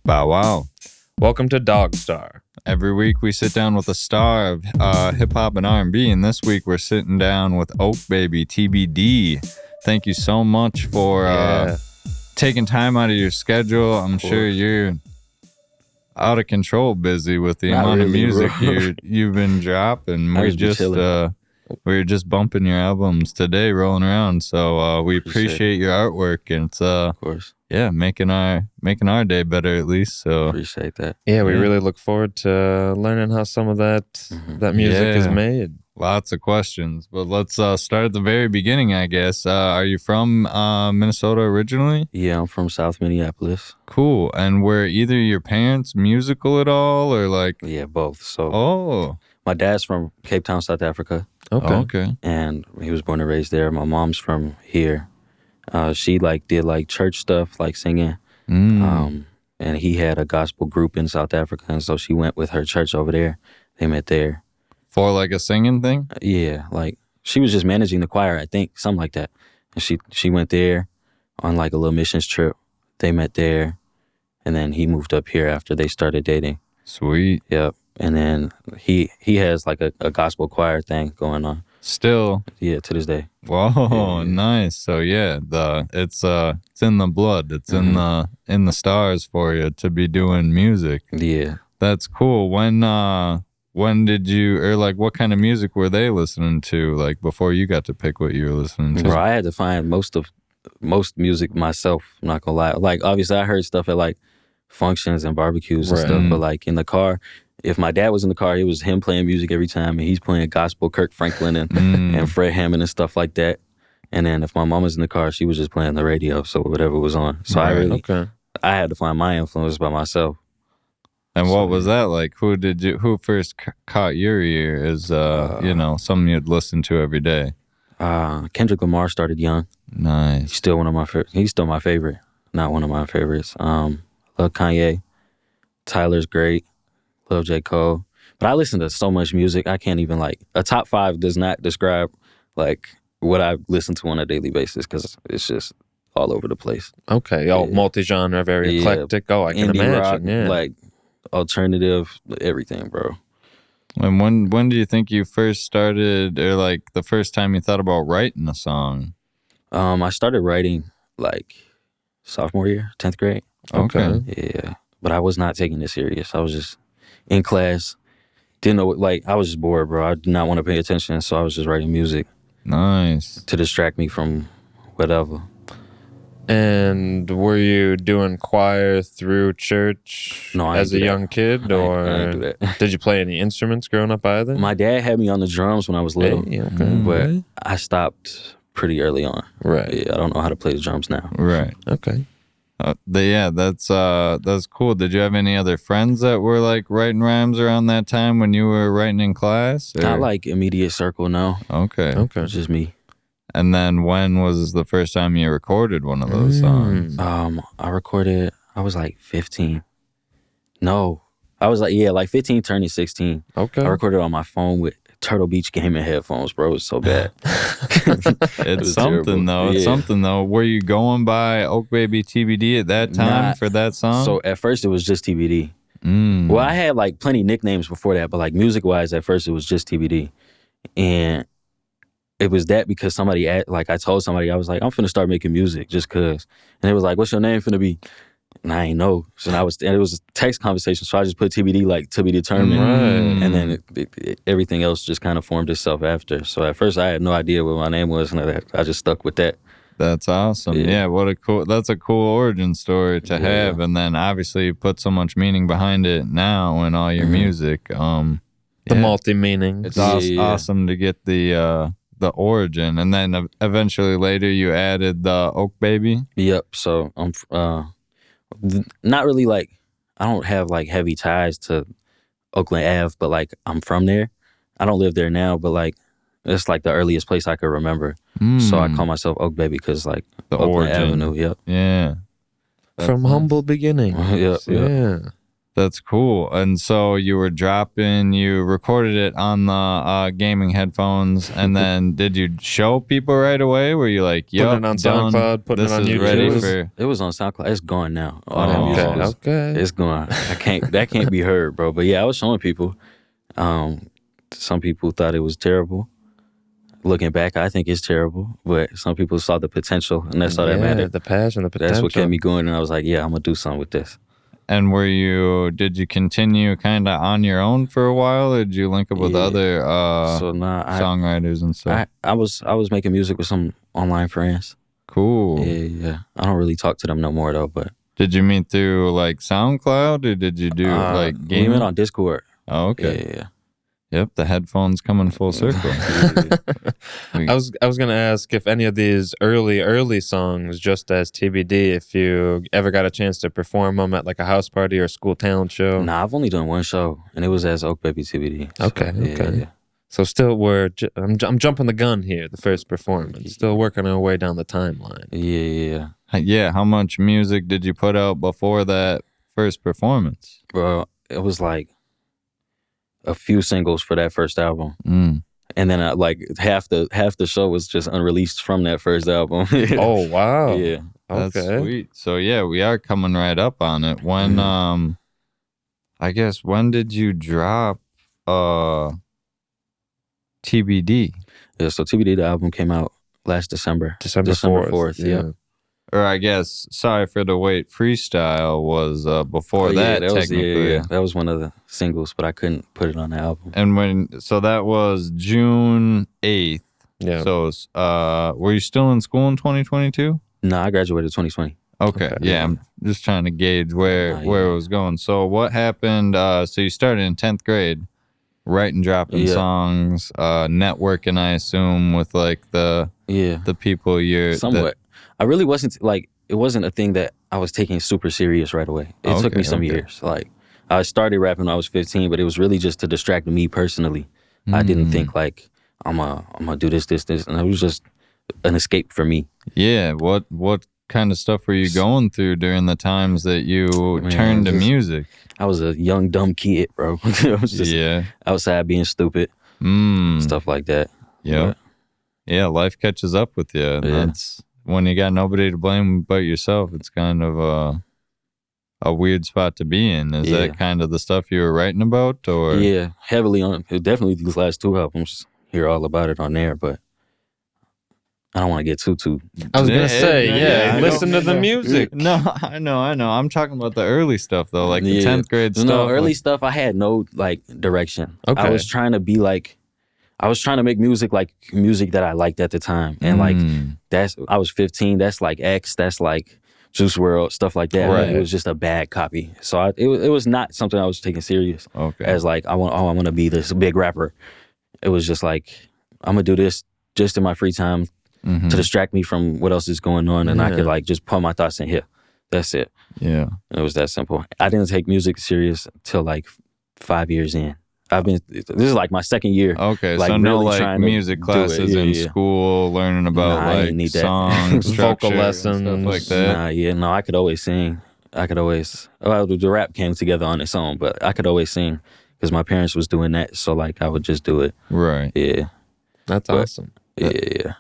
Bow wow. Welcome to DogStar. Every week we sit down with a star of hip hop and R&B, and this week we're sitting down with OakBaby TBD. Thank you so much for taking time out of your schedule. I'm sure you're out of control busy with the amount of music you've been dropping. We were just bumping your albums today, rolling around. So we appreciate your artwork, and it's of course, making our day better at least. So appreciate that. Yeah, we really look forward to learning how some of that music is made. Lots of questions, but let's start at the very beginning, I guess. Are you from Minnesota originally? Yeah, I'm from South Minneapolis. Cool. And were either your parents musical at all, or like? Yeah, both. So, my dad's from Cape Town, South Africa. Okay. And he was born and raised there. My mom's from here. She did church stuff, like singing. And he had a gospel group in South Africa, and so she went with her church over there. They met there. For like a singing thing? Yeah, she was just managing the choir, I think, something like that. And she went there on like a little missions trip. They met there, and then he moved up here after they started dating. Sweet. Yep. And then he has like a gospel choir thing going on. Still? Yeah, to this day. Whoa, nice. So it's in the blood. It's in the stars for you to be doing music. Yeah. That's cool. When did you, or like what kind of music were they listening to, like before you got to pick what you were listening to? Bro, I had to find most music myself, I'm not gonna lie. Like obviously I heard stuff at like functions and barbecues and stuff, but like in the car, if my dad was in the car, it was him playing music every time, and he's playing gospel, Kirk Franklin and Fred Hammond and stuff like that. And then if my mom was in the car, she was just playing the radio, so whatever was on. So I had to find my influence by myself. And what was that like? Who first caught your ear as, something you'd listen to every day? Kendrick Lamar started young. Nice. He's still my favorite. Not one of my favorites. Love Kanye. Tyler's great. Love J. Cole. But I listen to so much music, I can't even a top 5 does not describe what I listen to on a daily basis, because it's just all over the place. Okay. Multi-genre, very eclectic. I can imagine. Rock, alternative, everything, bro. And when do you think you first started, or the first time you thought about writing a song? I started writing sophomore year, 10th grade. Okay. Yeah. But I was not taking it serious. I was just in class. Didn't know, I was just bored, bro. I did not want to pay attention, so I was just writing music. Nice. To distract me from whatever. And were you doing choir through church as a young kid, or I didn't do that. Did you play any instruments growing up either? My dad had me on the drums when I was little, but Okay. I stopped pretty early on. Right. Yeah, I don't know how to play the drums now. Right. Okay. That's cool. Did you have any other friends that were writing rhymes around that time when you were writing in class? Or? Not immediate circle, no. Okay. Okay. It's just me. And then when was the first time you recorded one of those songs? I recorded, I was 15. No. I was 15 turning 16. Okay. I recorded on my phone with Turtle Beach gaming headphones, bro. It was so bad. It's something though. It's something though. Were you going by OakBaby TBD at that time for that song? So at first it was just TBD. Well, I had plenty nicknames before that, but music wise, at first it was just TBD. And it was that because somebody, I told somebody, I was I'm finna start making music just cause. And they was what's your name finna be? And I ain't know. So it was a text conversation, so I just put TBD, to be determined. Right. And then everything else just kind of formed itself after. So at first I had no idea what my name was, and I just stuck with that. That's awesome. Yeah, that's a cool origin story to have. And then obviously you put so much meaning behind it now in all your music. The multi-meaning. It's awesome to get the origin, and then eventually later you added the OakBaby. Yep. So I'm not really I don't have heavy ties to Oakland Ave, but I'm from there. I don't live there now, but it's the earliest place I could remember. So I call myself OakBaby because the Oakland origin. Avenue. Yep. Yeah. From humble beginnings. Yep. Yeah. That's cool. And so you recorded it on the gaming headphones, and then did you show people right away? Were you like, yo, putting it on SoundCloud, putting it on YouTube? It was on SoundCloud. It's gone now. All that music was, it's gone. That can't be heard, bro. But yeah, I was showing people. Some people thought it was terrible. Looking back, I think it's terrible, but some people saw the potential, and that's all that mattered. The passion, the potential. That's what kept me going, and I was like, yeah, I'm gonna do something with this. And did you continue kind of on your own for a while, or did you link up with other songwriters and stuff? I was making music with some online friends. Cool. Yeah. I don't really talk to them no more though, but. Did you meet through like SoundCloud, or did you do like gaming? We met on Discord. Oh, okay. Yeah. Yep, the headphones coming full circle. I was gonna ask if any of these early songs, just as TBD, if you ever got a chance to perform them at like a house party or a school talent show. Nah, I've only done one show, and it was as OakBaby TBD. So, okay. Yeah. So still, I'm jumping the gun here. The first performance, still working our way down the timeline. Yeah. Yeah. How much music did you put out before that first performance? Bro, it was like a few singles for that first album, and then like half the show was just unreleased from that first album. Oh wow! Yeah, that's sweet. So yeah, we are coming right up on it. When I guess when did you drop TBD? Yeah, so TBD, the album came out last December 4th. Yeah. Or I guess, Sorry for the Wait freestyle was before that technically. That was one of the singles, but I couldn't put it on the album. And so that was June 8th. Yeah. So were you still in school in 2022? No, I graduated 2020. Okay. Yeah, I'm just trying to gauge where it was going. So what happened? So you started in 10th grade, writing, dropping songs, networking, I assume, with like the people you're... Somewhat. I really wasn't it wasn't a thing that I was taking super serious right away. It took me some years. Like I started rapping when I was 15, but it was really just to distract me personally. I didn't think like I'm gonna do this, and it was just an escape for me. Yeah. What kind of stuff were you going through during the times that you turned to music? I was a young dumb kid, bro. I was just outside being stupid, stuff like that. Yeah. Yeah. Life catches up with you. And that's when you got nobody to blame but yourself. It's kind of a weird spot to be in. Is that kind of the stuff you were writing about, or? Yeah, heavily on. Definitely these last two albums. Hear all about it on there, but I don't want to get too. I was gonna say, listen to the music. No, I know. I'm talking about the early stuff though, like the 10th grade stuff. No, early stuff. I had no like direction. Okay. I was trying to be like. I was trying to make music like music that I liked at the time. And like I was 15, that's like X, that's like Juice WRLD, stuff like that. Right. It was just a bad copy. So it was not something I was taking serious as like I want to be this big rapper. It was just like I'm gonna do this just in my free time to distract me from what else is going on, and I could like just put my thoughts in here. That's it. Yeah. And it was that simple. I didn't take music serious till like 5 years in. This is like my second year. Okay, like, so no really like music classes in school, learning about like songs, vocal lessons, stuff like that. No, I could always sing. The rap came together on its own, but I could always sing because my parents was doing that, so like I would just do it. Right. Yeah. That's awesome. Yeah.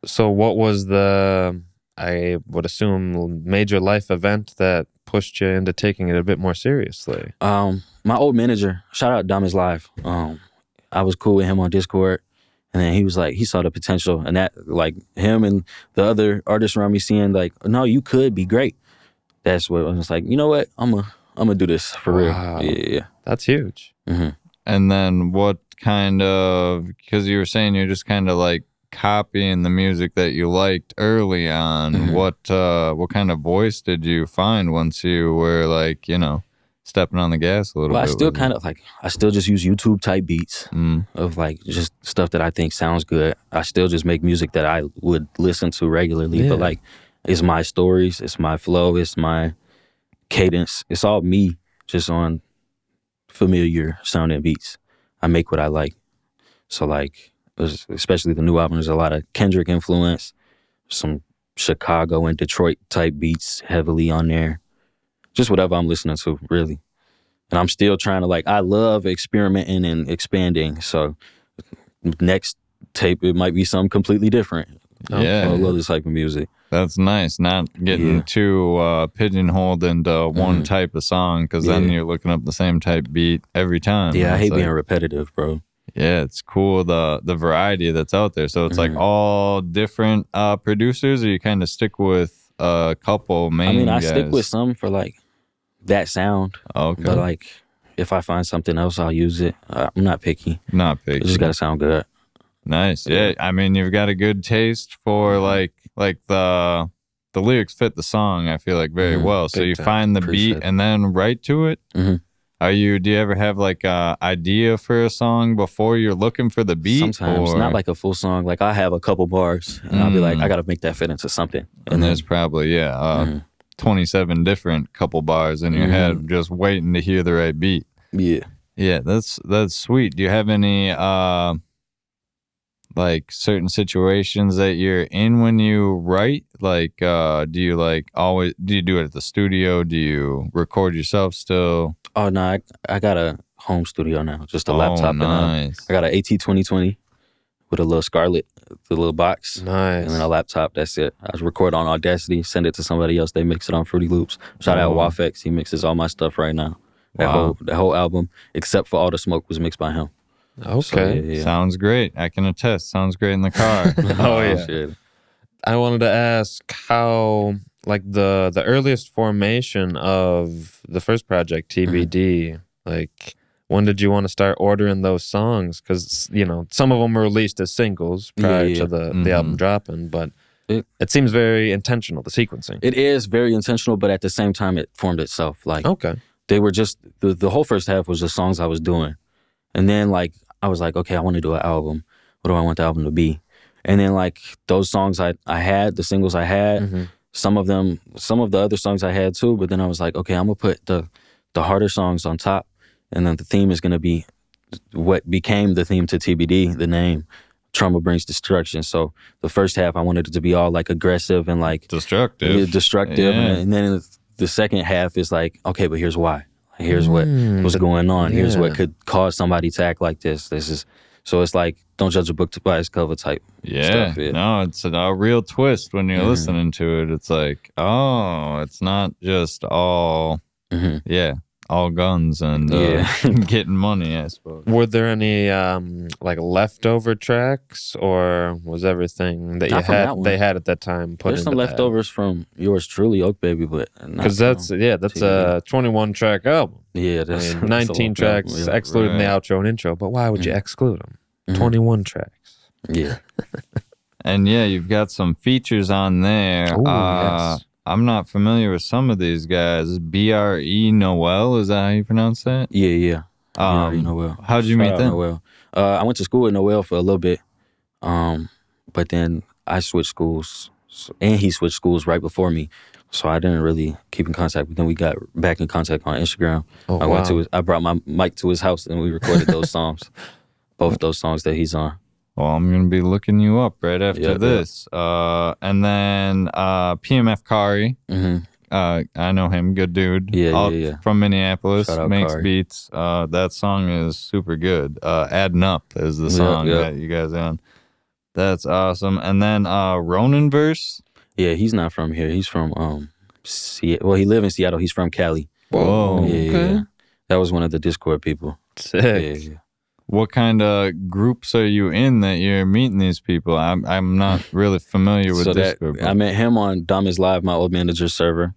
So what was I would assume, major life event that pushed you into taking it a bit more seriously? My old manager, shout out Dumb is Live. I was cool with him on Discord, and then he was like, he saw the potential, and that like him and the other artists around me seeing like, no, you could be great. That's what I was like. You know what? I'm gonna do this for real. Yeah, that's huge. Mm-hmm. And then what kind of? Because you were saying you're just kind of like copying the music that you liked early on. Mm-hmm. What kind of voice did you find once you were like, stepping on the gas a little bit? I still kind of like, I still just use YouTube type beats of like just stuff that I think sounds good. I still just make music that I would listen to regularly, but like it's my stories, it's my flow, it's my cadence. It's all me just on familiar sounding beats. I make what I like. So like, especially the new album, there's a lot of Kendrick influence, some Chicago and Detroit type beats heavily on there. Just whatever I'm listening to, really. And I'm still trying to like, I love experimenting and expanding. So next tape, it might be something completely different. Yeah. I love this type of music. That's nice. Not getting too pigeonholed into one type of song, because then you're looking up the same type beat every time. Yeah, I hate like, being repetitive, bro. Yeah, it's cool the variety that's out there. So it's like all different producers, or you kind of stick with a couple main I guys? stick with some for like that sound. Okay. But like if I find something else, I'll use it. I'm not picky. Not picky. It just gotta sound good. Nice. Yeah. I mean, you've got a good taste for like the lyrics fit the song, I feel like, very well. So you find the beat and then write to it. Do you ever have like a idea for a song before you're looking for the beat? Sometimes, not like a full song. Like I have a couple bars and I'll be like, I gotta make that fit into something. And there's probably 27 different couple bars in your head just waiting to hear the right beat. Yeah. Yeah, that's sweet. Do you have any like certain situations that you're in when you write? Like do you do it at the studio? Do you record yourself still? Oh no, I got a home studio now. Just a laptop. Nice. And I got an AT2020 with a little Scarlett, the little box. Nice. And then a laptop. That's it. I record on Audacity, send it to somebody else. They mix it on Fruity Loops. Shout out Wafex. He mixes all my stuff right now. That whole album, except for All the Smoke, was mixed by him. Okay. So, yeah. Sounds great. I can attest. Sounds great in the car. Oh yeah. Shit. I wanted to ask how, like, the earliest formation of the first project, TBD, like, when did you want to start ordering those songs? Because, you know, some of them were released as singles prior to the album dropping, but it seems very intentional, the sequencing. It is very intentional, but at the same time, it formed itself. Like, they were just, the whole first half was the songs I was doing. And then, like, I was like, okay, I want to do an album. What do I want the album to be? And then, like, those songs I had, the singles I had, some of the other songs I had too, but then I was like, okay, I'm going to put the harder songs on top, and then the theme is going to be what became the theme to TBD, the name, Trauma Brings Destruction. So the first half, I wanted it to be all, like, aggressive and, like... Destructive. Yeah. And then the second half is like, okay, but here's why. Here's what's going on. Here's what could cause somebody to act like this. So it's like, don't judge a book by its cover type stuff. Yeah. No, it's a real twist when you're listening to it. It's like, oh, it's not just all, all guns and getting money, I suppose. Were there any like leftover tracks, or was everything that they had at that time put? There's some leftovers from yours truly, OakBaby, but because that's a 21 track album. Yeah, that's 19 tracks excluding the outro and intro. But why would you exclude them? 21 tracks. Yeah. And you've got some features on there. Ooh, yes. I'm not familiar with some of these guys. BRE Noel, is that how you pronounce that? Yeah. BRE Noel. How'd you meet them? Noel. I went to school with Noel for a little bit, but then I switched schools, and he switched schools right before me, so I didn't really keep in contact with him. We got back in contact on Instagram. I brought my mic to his house, and we recorded those songs, both those songs that he's on. Well, I'm going to be looking you up right after this. And then PMF Kari. I know him. Good dude. Yeah. From Minneapolis. Shout out Makes Kari. beats. That song is super good. Adding Up is the song that you guys are on. That's awesome. And then Ronan Verse. Yeah, he's not from here. He's from Seattle. Well, he lives in Seattle. He's from Cali. Whoa. Yeah. That was one of the Discord people. Sick. Yeah. What kind of groups are you in that you're meeting these people? I'm not really familiar with Discord. I met him on Dom is Live, my old manager's server,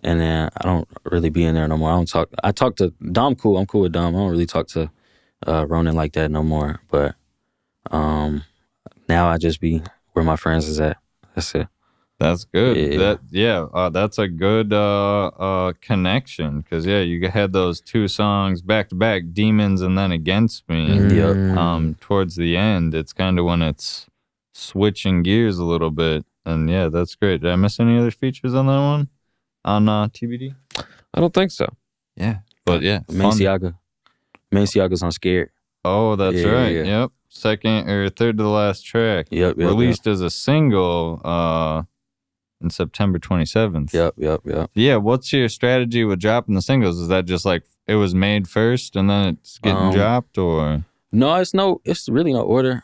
and then I don't really be in there no more. I talk to Dom. Cool, I'm cool with Dom. I don't really talk to Ronan like that no more. But now I just be where my friends is at. That's it. That's good. That's a good connection, because you had those two songs back to back, Demons and then Against Me. Towards the end, it's kind of when it's switching gears a little bit, and that's great. Did I miss any other features on that one on TBD? I don't think so. Yeah, but Manciaga's on Scared. Oh, that's right. Yeah. Yep, second or third to the last track. Yep. Released as a single. In September 27th. Yep. Yeah, what's your strategy with dropping the singles? Is that just like it was made first and then it's getting dropped, or? No, it's really no order.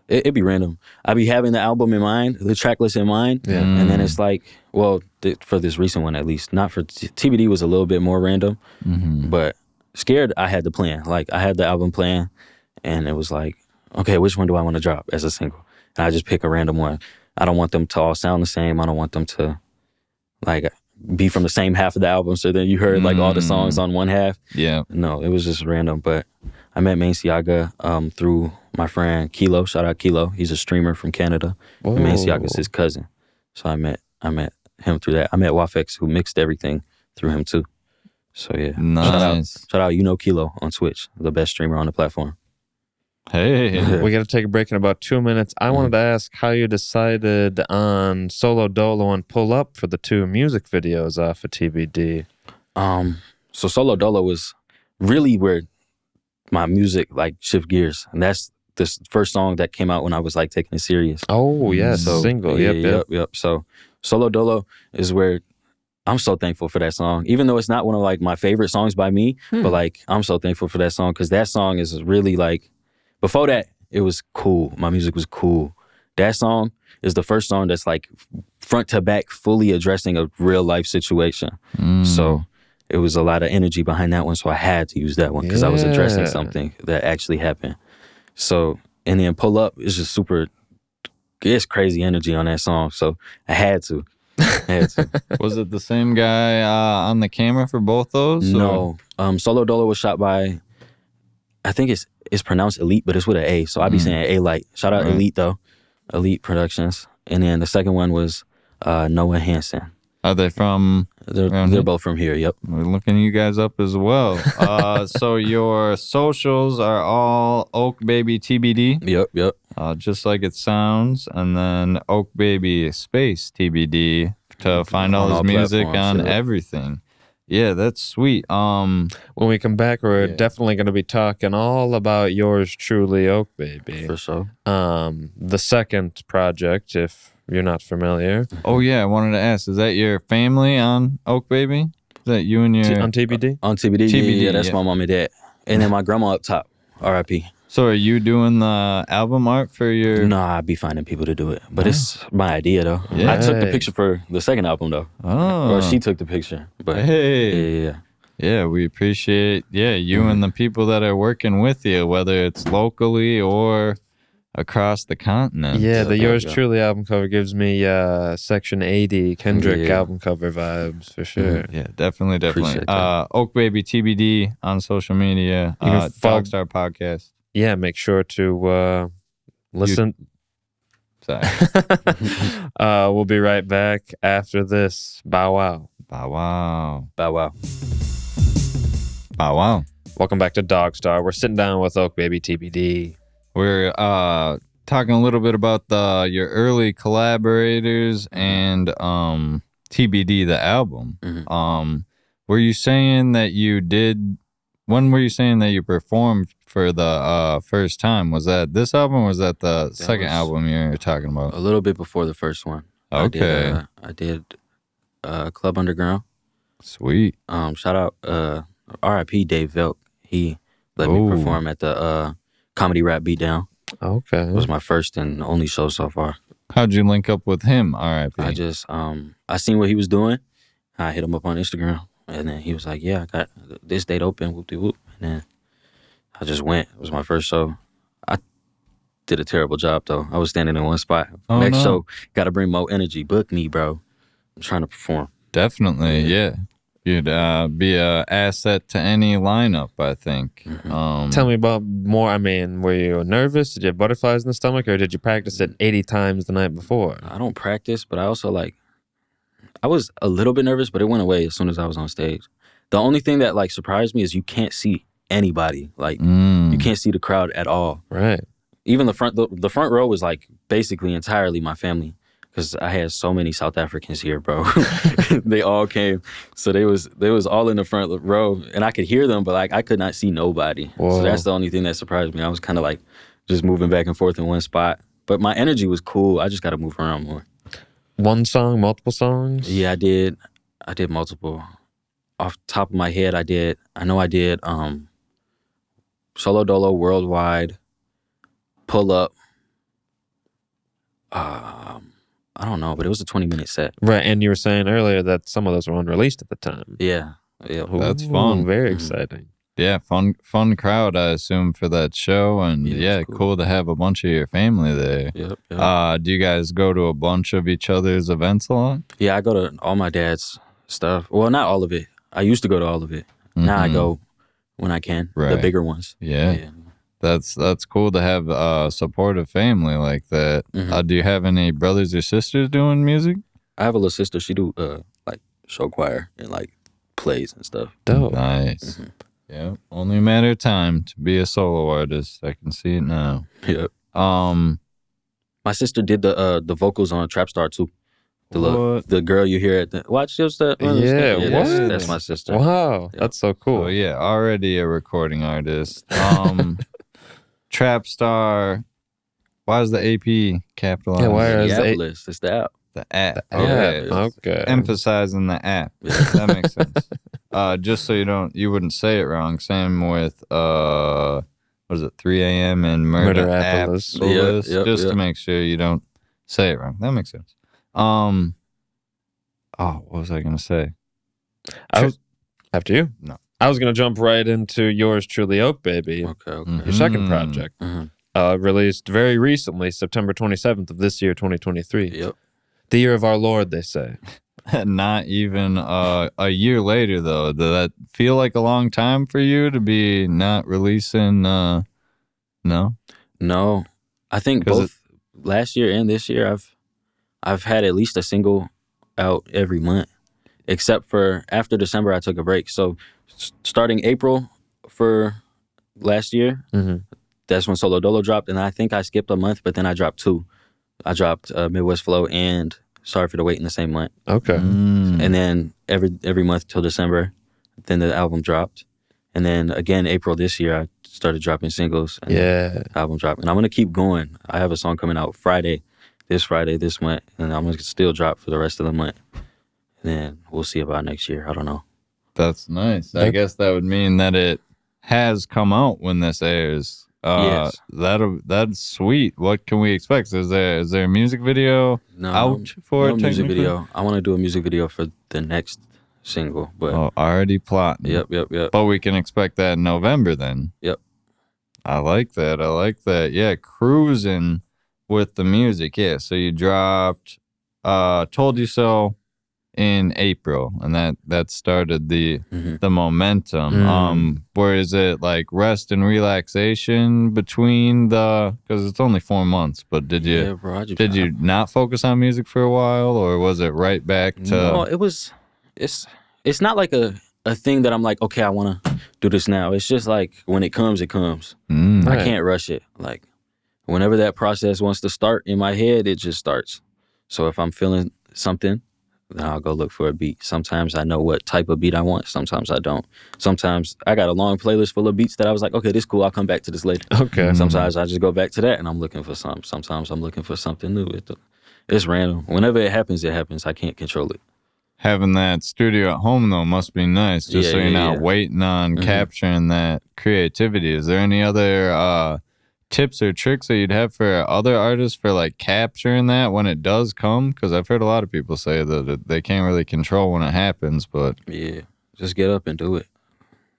It'd be random. I'd be having the album in mind, the track list in mind, and then it's like, well, for this recent one at least, not for TBD was a little bit more random, but Scared, I had the plan. Like, I had the album plan, and it was like, okay, which one do I want to drop as a single? And I just pick a random one. I don't want them to all sound the same. I don't want them to, like, be from the same half of the album, so then you heard, like, all the songs on one half. Yeah. No, it was just random, but I met Manciaga through my friend Kilo. Shout out Kilo. He's a streamer from Canada. And Manciaga's his cousin. So I met him through that. I met Wafex, who mixed everything, through him too. So yeah. Nice. Shout out Kilo on Twitch, the best streamer on the platform. Hey. We got to take a break in about 2 minutes. I wanted to ask how you decided on Solo Dolo and Pull Up for the 2 music videos off of TBD. So Solo Dolo was really where my music like shift gears, and that's this first song that came out when I was like taking it serious. Oh yes, single. Yep. So Solo Dolo is where I'm so thankful for that song, even though it's not one of like my favorite songs by me, but like I'm so thankful for that song because that song is really like, before that it was cool. My music was cool. That song is the first song that's like front to back fully addressing a real life situation. So it was a lot of energy behind that one, so I had to use that one because I was addressing something that actually happened. So, and then Pull Up is just it's crazy energy on that song, so I had to. Was it the same guy on the camera for both those? No. Solo Dolo was shot by, I think it's pronounced Elite, but it's with an A, so I'd be saying A-Light. Shout out Elite, though. Elite Productions. And then the second one was Noah Hansen. Are they from? They're both from here. Yep. We're looking you guys up as well. So your socials are all OakBaby TBD. Yep. Just like it sounds, and then OakBaby space TBD to find all his music on everything. Yeah, that's sweet. When we come back, we're definitely going to be talking all about yours truly, OakBaby. For sure. The second project, if you're not familiar. Oh yeah, I wanted to ask: is that your family on OakBaby? Is that you and your on TBD? On TBD, yeah, that's my mom and dad, and then my grandma up top. R.I.P. So are you doing the album art for your? No, I'd be finding people to do it, but it's my idea though. Yeah. I took the picture for the second album though. Oh, or she took the picture. But hey, yeah, we appreciate you and the people that are working with you, whether it's locally or across the continent. Yeah, the Yours Truly album cover gives me Section 80 Kendrick album cover vibes for sure. Yeah, definitely. OakBaby TBD on social media. DogStar podcast. Yeah, make sure to listen. Sorry. We'll be right back after this. Bow wow. Bow wow. Bow wow. Bow wow. Welcome back to DogStar. We're sitting down with OakBaby TBD. We're talking a little bit about your early collaborators and TBD, the album. Were you saying that you did? When were you saying that you performed for the first time? Was that this album or was that the second album you're talking about? A little bit before the first one. Okay. I did Club Underground. Sweet. Shout out R.I.P. Dave Velk. He let me perform at the Comedy Rap Beatdown. Okay. It was my first and only show so far. How'd you link up with him, R.I.P.? I just, I seen what he was doing. I hit him up on Instagram. And then he was like, yeah, I got this date open, whoop-de-whoop. And then I just went. It was my first show. I did a terrible job, though. I was standing in one spot. Next show, got to bring more energy. Book me, bro. I'm trying to perform. Definitely, yeah. You'd be an asset to any lineup, I think. Tell me about more. I mean, were you nervous? Did you have butterflies in the stomach, or did you practice it 80 times the night before? I don't practice, but I also I was a little bit nervous, but it went away as soon as I was on stage. The only thing that surprised me is you can't see anybody. You can't see the crowd at all. Right. Even the front row was basically entirely my family. Because I had so many South Africans here, bro. They all came. So they was all in the front row. And I could hear them, but I could not see nobody. Whoa. So that's the only thing that surprised me. I was kind of just moving back and forth in one spot. But my energy was cool. I just got to move around more. One song, multiple songs? Yeah, I did multiple. off the top of my head, I know I did Solo Dolo Worldwide, Pull Up. I don't know, but it was a 20-minute set. Right, and you were saying earlier that some of those were unreleased at the time. Yeah. That's fun. Very exciting. Yeah, fun crowd, I assume, for that show. And yeah, cool to have a bunch of your family there. Yep. Do you guys go to a bunch of each other's events a lot? Yeah, I go to all my dad's stuff. Well, not all of it. I used to go to all of it. Now I go when I can, the bigger ones. Yeah. That's cool to have a supportive family like that. Do you have any brothers or sisters doing music? I have a little sister. She do like show choir and like plays and stuff. Dope. Nice. Yeah. Only a matter of time to be a solo artist. I can see it now. Yep. My sister did the vocals on Trap Star too. The girl you hear at the watch just that. That's my sister. Wow, that's so cool. Oh yeah, already a recording artist. Trap Star. Why is the AP capitalized? Yeah, why is it's the app. The app. Okay. Emphasizing the app. That makes sense. Just so you wouldn't say it wrong. Same with what is it, 3 a.m. and Murder-Appolis. Just to make sure you don't say it wrong. That makes sense. What was I gonna say? After you? No. I was gonna jump right into yours truly, OakBaby. Okay. Your second project. Released very recently, September 27th of this year, 2023. Yep. The year of our Lord, they say. Not even a year later, though. Did that feel like a long time for you to be not releasing? No? No. I think both last year and this year, I've had at least a single out every month, except for after December, I took a break. So starting April for last year, that's when Solo Dolo dropped, and I think I skipped a month, but then I dropped 2. I dropped Midwest Flow and Sorry for the Wait in the same month. Okay. And then every month till December, then the album dropped. And then again, April this year, I started dropping singles. And the album dropped. And I'm going to keep going. I have a song coming out this month, and I'm going to still drop for the rest of the month. And then we'll see about next year. I don't know. That's nice. I guess that would mean that it has come out when this airs. Yes. That's sweet. What can we expect? Is there a music video out for it? Music video. I want to do a music video for the next single, but already plotting. Yep. But we can expect that in November then. Yep. I like that. Yeah, cruising with the music. Yeah, so you dropped Told You So in April, and that started the momentum. Where is it like rest and relaxation between because it's only 4 months, but did you not focus on music for a while, or was it right back to? No, it's not like a thing that I'm like, okay, I want to do this now. It's just like when it comes, it comes. I can't rush it. Like whenever that process wants to start in my head, it just starts. So if I'm feeling something, then I'll go look for a beat. Sometimes I know what type of beat I want. Sometimes I don't. Sometimes I got a long playlist full of beats that I was like, okay, this is cool. I'll come back to this later. Okay. Sometimes I just go back to that and I'm looking for something. Sometimes I'm looking for something new. It's random. Whenever it happens, it happens. I can't control it. Having that studio at home, though, must be nice, just so you're not waiting on capturing that creativity. Is there any other tips or tricks that you'd have for other artists for like capturing that when it does come? Because I've heard a lot of people say that they can't really control when it happens, but just get up and do it.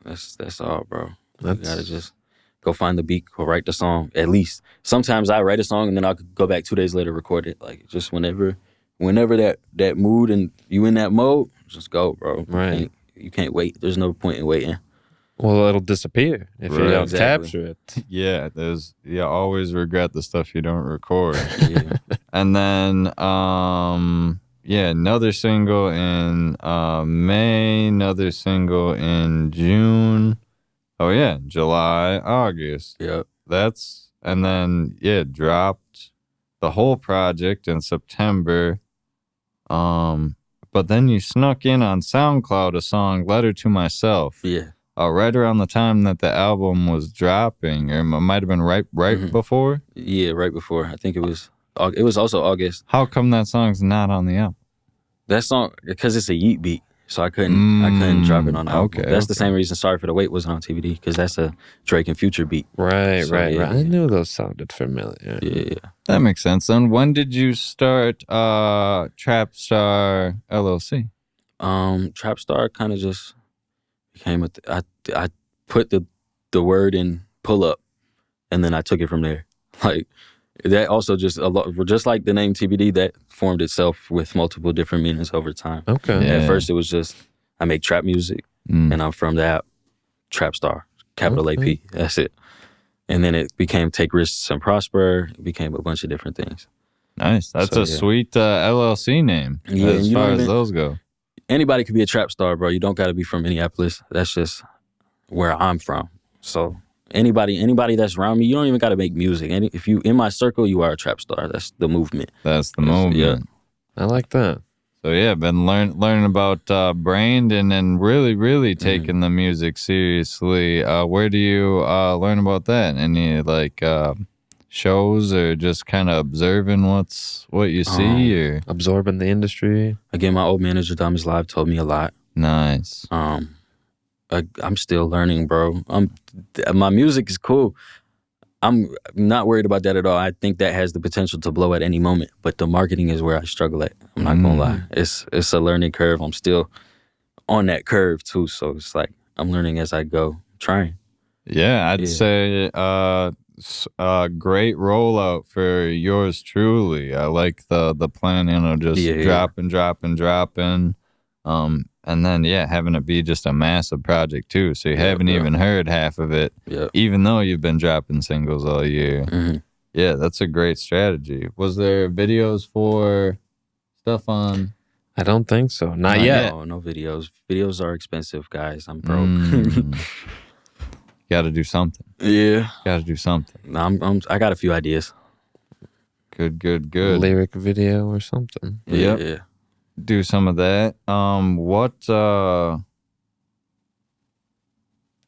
That's all, bro. You gotta just go find the beat, go write the song. At least sometimes I write a song and then I'll go back 2 days later, record it. Like just whenever that mood and you in that mode, just go, bro. Right. You can't wait. There's no point in waiting. Well, it'll disappear if you don't capture it. Yeah, you always regret the stuff you don't record. And then, another single in May, another single in June. Oh yeah, July, August. Yep. And then dropped the whole project in September. But then you snuck in on SoundCloud a song, Letter to Myself. Yeah. Right around the time that the album was dropping, or it might have been right before. Yeah, right before. I think it was also August. How come that song's not on the album? That song, because it's a yeet beat. so I couldn't drop it on the album. Okay, That's the same reason Sorry for the Wait wasn't on TBD, because that's a Drake and Future beat. Right, So, right. yeah. I knew those sounded familiar. Yeah. That makes sense. Then when did you start TrapStar LLC? TrapStar kind of just became I put the word in pull up, and then I took it from there. Like that also just like the name TBD, that formed itself with multiple different meanings over time. Okay. Yeah. At first it was just I make trap music, and I'm from that TrapStar, capital AP. That's it. And then it became Take Risks and Prosper. It became a bunch of different things. Nice. That's a sweet LLC name as far as those go. Anybody could be a trap star, bro. You don't got to be from Minneapolis. That's just where I'm from. So anybody that's around me, you don't even got to make music. If you in my circle, you are a trap star. That's the movement. That's the movement. Yeah. I like that. So yeah, been learning about Brandon and really taking the music seriously. Where do you learn about that? Any like shows or just kind of observing what you see or Absorbing the industry? Again, my old manager, Diamonds Live, told me a lot. Nice. I'm still learning, bro. My music is cool. I'm not worried about that at all. I think that has the potential to blow at any moment, but the marketing is where I struggle at. I'm not gonna lie. It's a learning curve. I'm still on that curve too, so it's like I'm learning as I go, trying. Yeah, I'd say great rollout for yours truly. I like the planning of just dropping. And then, having it be just a massive project, too. So you haven't even heard half of it, even though you've been dropping singles all year. Mm-hmm. Yeah, that's a great strategy. Was there videos for stuff on? I don't think so. Not yet. No videos. Videos are expensive, guys. I'm broke. Got to do something. Yeah. Got to do something. I got a few ideas. Good. Lyric video or something. Yeah. Do some of that.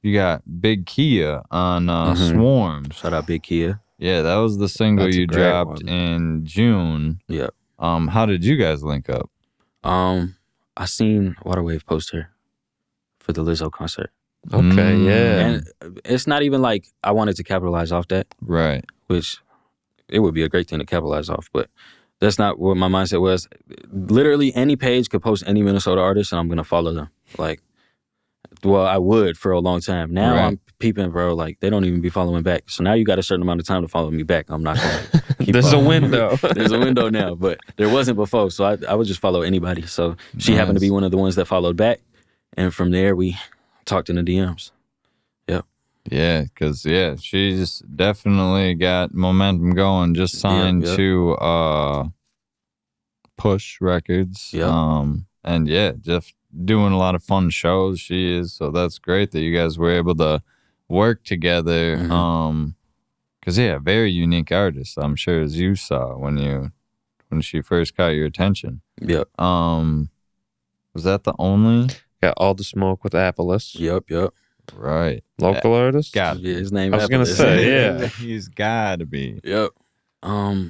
You got Big Kia on Swarms. Shout out Big Kia. Yeah, that was the single That's a you great dropped one. in June. Yeah. How did you guys link up? I seen Waterwave poster for the Lizzo concert. Okay, yeah. And it's not even like I wanted to capitalize off that, Right. which it would be a great thing to capitalize off, but that's not what my mindset was. Literally any page could post any Minnesota artist and I'm going to follow them. Like, well, I would for a long time. Now I'm peeping, bro. Like, they don't even be following back. So now you got a certain amount of time to follow me back. I'm not going to keep There's following. a window. There's a window now, but there wasn't before. So I would just follow anybody. So she happened to be one of the ones that followed back. And from there, we talked in the DMs. Yep. Yeah, because, she's definitely got momentum going. Just signed to Push Records. Yep. And, just doing a lot of fun shows. She is. So that's great that you guys were able to work together. Because, very unique artist, I'm sure, as you saw when she first caught your attention. Yep. Was that the only? Got All the Smoke with Apollos. Yep. Right. Local artist? Got Yeah, his name I was going to Apollos. say, yeah. He's got to be. Yep. I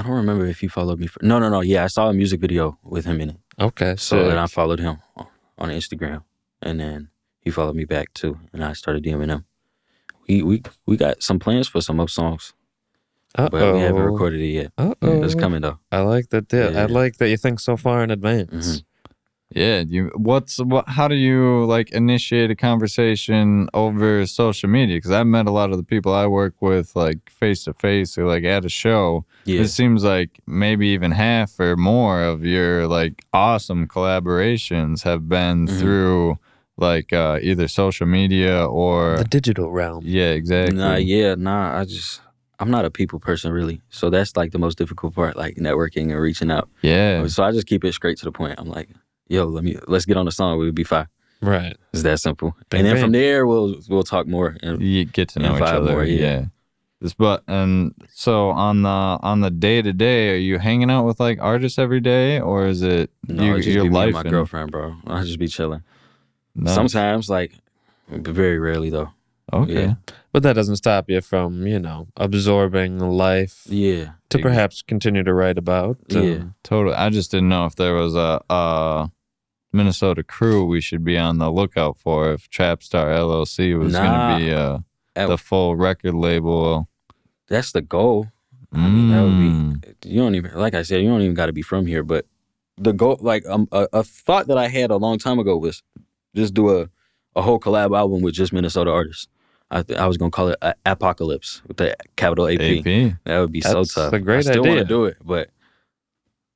don't remember if he followed me. No. Yeah, I saw a music video with him in it. Okay, So then I followed him on Instagram, and then he followed me back too, and I started DMing him. We got some plans for some more songs, but we haven't recorded it yet. It's coming though. I like that. I like that you think so far in advance. Yeah, how do you like initiate a conversation over social media? Because I've met a lot of the people I work with like face to face or like at a show. Yeah. It seems like maybe even half or more of your like awesome collaborations have been through like either social media or The digital realm. Yeah, exactly. I'm not a people person really. So that's like the most difficult part, like networking and reaching out. Yeah. So I just keep it straight to the point. I'm like, yo, let's get on the song. We would be fine. Right. It's that simple. And then from there, we'll talk more. And You get to know each vibe other. more, Yeah. And so on the day to day, are you hanging out with like artists every day, or is it no, it just your be me life and my girlfriend, bro. I'll just be chilling. Nice. Sometimes, like, but very rarely though. Okay. Yeah. But that doesn't stop you from, absorbing life Yeah. to perhaps continue to write about. Yeah. Totally. I just didn't know if there was Minnesota crew we should be on the lookout for if Trapstar LLC was going to be the full record label. That's the goal. I mean, that would be. You don't even, like I said, you don't even got to be from here. But the goal, like a thought that I had a long time ago was just do a whole collab album with just Minnesota artists. I was gonna call it Apocalypse with the capital AP. That would be so tough. That's a great idea. I still want to do it, but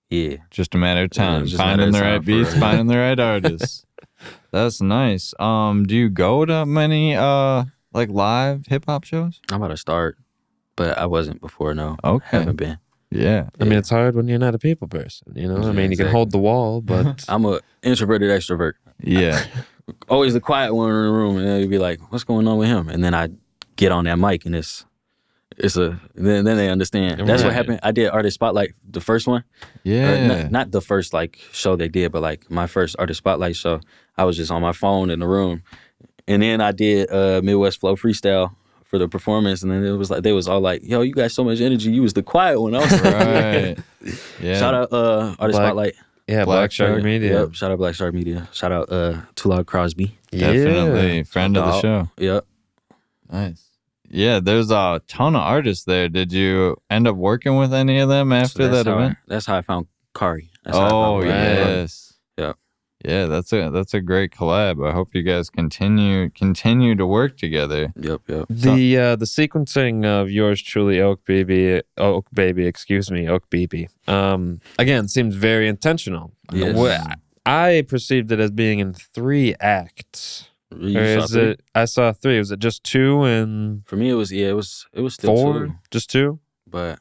yeah, just a matter of time. Finding the right beats, finding the right artists. That's nice. Do you go to many like live hip hop shows? I'm about to start, but I wasn't before. No, okay, haven't been. Yeah, I mean it's hard when you're not a people person. You know, I mean you can hold the wall, but I'm a introverted extrovert. Yeah. Always the quiet one in the room, and then you'd be like, "What's going on with him?" And then I get on that mic, and then they understand. That's what happened. I did Artist Spotlight, the first one. Yeah, not the first like show they did, but like my first Artist Spotlight show. I was just on my phone in the room, and then I did Midwest Flow Freestyle for the performance, and then it was like they was all like, "Yo, you got so much energy. You was the quiet one." I was right. Yeah. Shout out Artist Spotlight. Yeah, Black Shark Media. Yep. Shout out Black Shark Media. Shout out Too Loud Crosby. Definitely. Friend of the show. Yep. Nice. Yeah, there's a ton of artists there. Did you end up working with any of them after that event? That's how I found Kari. Yes. Yep. Yeah, that's a great collab. I hope you guys continue to work together. Yep. The sequencing of yours truly, OakBaby, again seems very intentional. Yes. I perceived it as being in 3 acts. I saw 3. Was it just 2 and for me it was still 4? 2. Just 2? But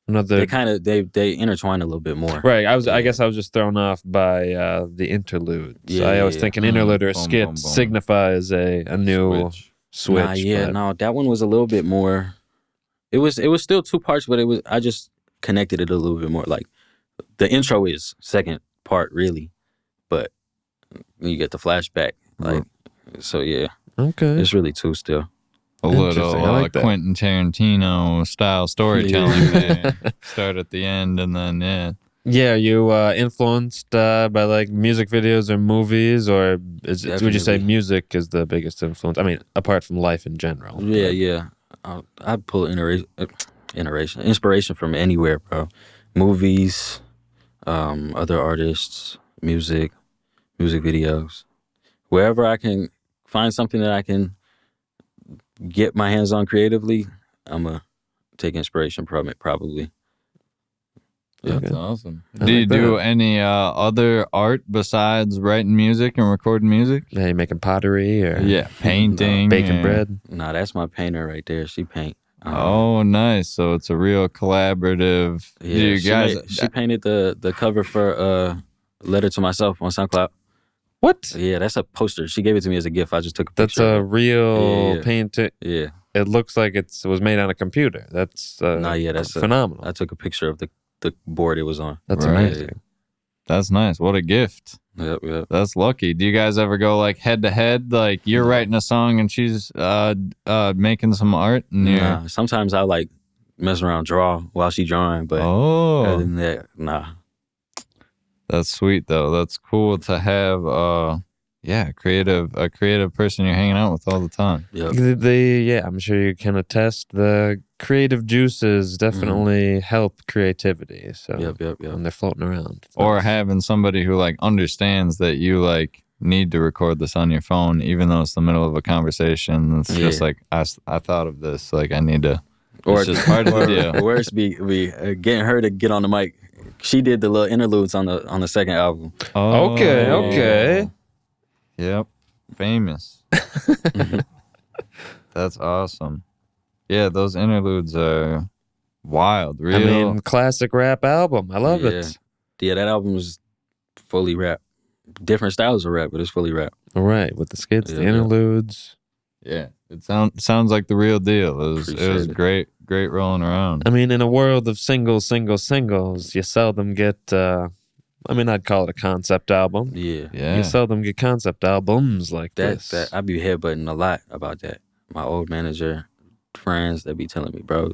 another they intertwine a little bit more. Right. I guess I was just thrown off by the interlude. So I always think an interlude or a skit signifies a new switch. No, that one was a little bit more. It was still 2 parts, but I just connected it a little bit more. Like the intro is second part really, but you get the flashback. Like so yeah. Okay. It's really 2 still. A little like Quentin Tarantino style storytelling there. Start at the end and then Yeah, you influenced by like music videos or movies, or would you say music is the biggest influence? I mean, apart from life in general. Yeah. I pull inspiration from anywhere, bro. Movies, other artists, music videos. Wherever I can find something that I can get my hands on creatively, I'm going to take inspiration from it, probably. That's awesome. Do you do any other art besides writing music and recording music? Yeah, you making pottery or painting, baking bread? Nah, that's my painter right there. She paint. Oh, nice. So it's a real collaborative. Yeah, she painted the cover for Letter to Myself on SoundCloud. What? Yeah, that's a poster. She gave it to me as a gift. I just took a picture. That's a real painting. Yeah. It looks like it was made on a computer. That's that's phenomenal. I took a picture of the board it was on. That's amazing. That's nice. What a gift. Yep. That's lucky. Do you guys ever go like head to head? Like you're writing a song and she's making some art? And sometimes I like mess around, draw while she drawing, but other than that, nah. That's sweet though. That's cool to have a creative person you're hanging out with all the time. Yep. I'm sure you can attest the creative juices definitely help creativity. So yep. when they're floating around. Or having somebody who like understands that you like need to record this on your phone, even though it's the middle of a conversation. It's just like I thought of this. Like I need to. Or it's just part of the deal. Or it's be getting her to get on the mic. She did the little interludes on the second album. Oh, okay. Yep. Famous. That's awesome. Yeah, those interludes are wild. Real. I mean, classic rap album. I love it. Yeah, that album was fully rap. Different styles of rap, but it's fully rap. All right, with the skits, the interludes. Yeah, it sounds like the real deal. It was great rolling around. I mean, in a world of singles, you seldom get. I'd call it a concept album. Yeah. You seldom get concept albums like this. That I be headbutting a lot about that. My old manager, friends, that be telling me, bro.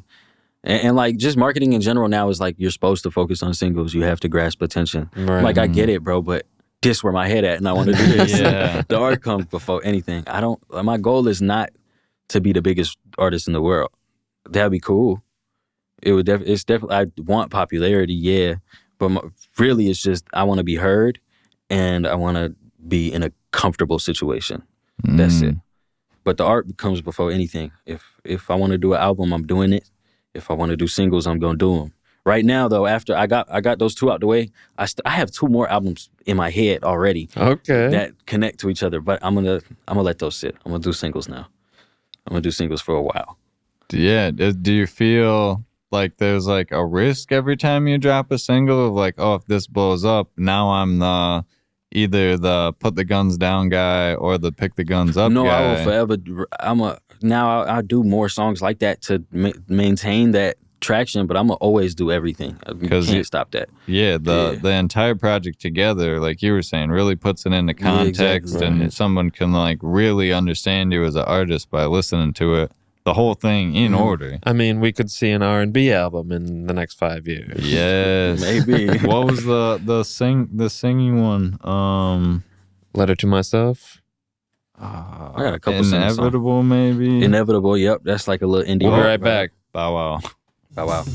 And like just marketing in general now is like you're supposed to focus on singles. You have to grasp attention. Right. Like I get it, bro, but this where my head at, and I want to do this. Yeah. The art comes before anything. My goal is not to be the biggest artist in the world. That'd be cool. It's definitely, I want popularity, yeah. But really, it's just, I want to be heard, and I want to be in a comfortable situation. That's it. But the art comes before anything. If I want to do an album, I'm doing it. If I want to do singles, I'm gonna do them. Right now, though, after I got those two out the way, I have two more albums in my head already. Okay. That connect to each other. But I'm gonna let those sit. I'm gonna do singles now. I'm gonna do singles for a while. Yeah. Do you feel like there's like a risk every time you drop a single of like, oh, if this blows up, now I'm either the put the guns down guy or the pick the guns up No, guy? I will forever. I'll do more songs like that to maintain that traction, but I'm gonna always do everything. You can't stop that. Yeah, the entire project together, like you were saying, really puts it into context, exactly. and someone can like really understand you as an artist by listening to it, the whole thing in order. I mean, we could see an R&B album in the next 5 years. Yes, Maybe. What was the singing one? Letter to Myself. I got a couple songs. Inevitable, maybe. Inevitable. Yep, that's like a little indie. We'll be rock. right back. Bow Wow. Bow Wow.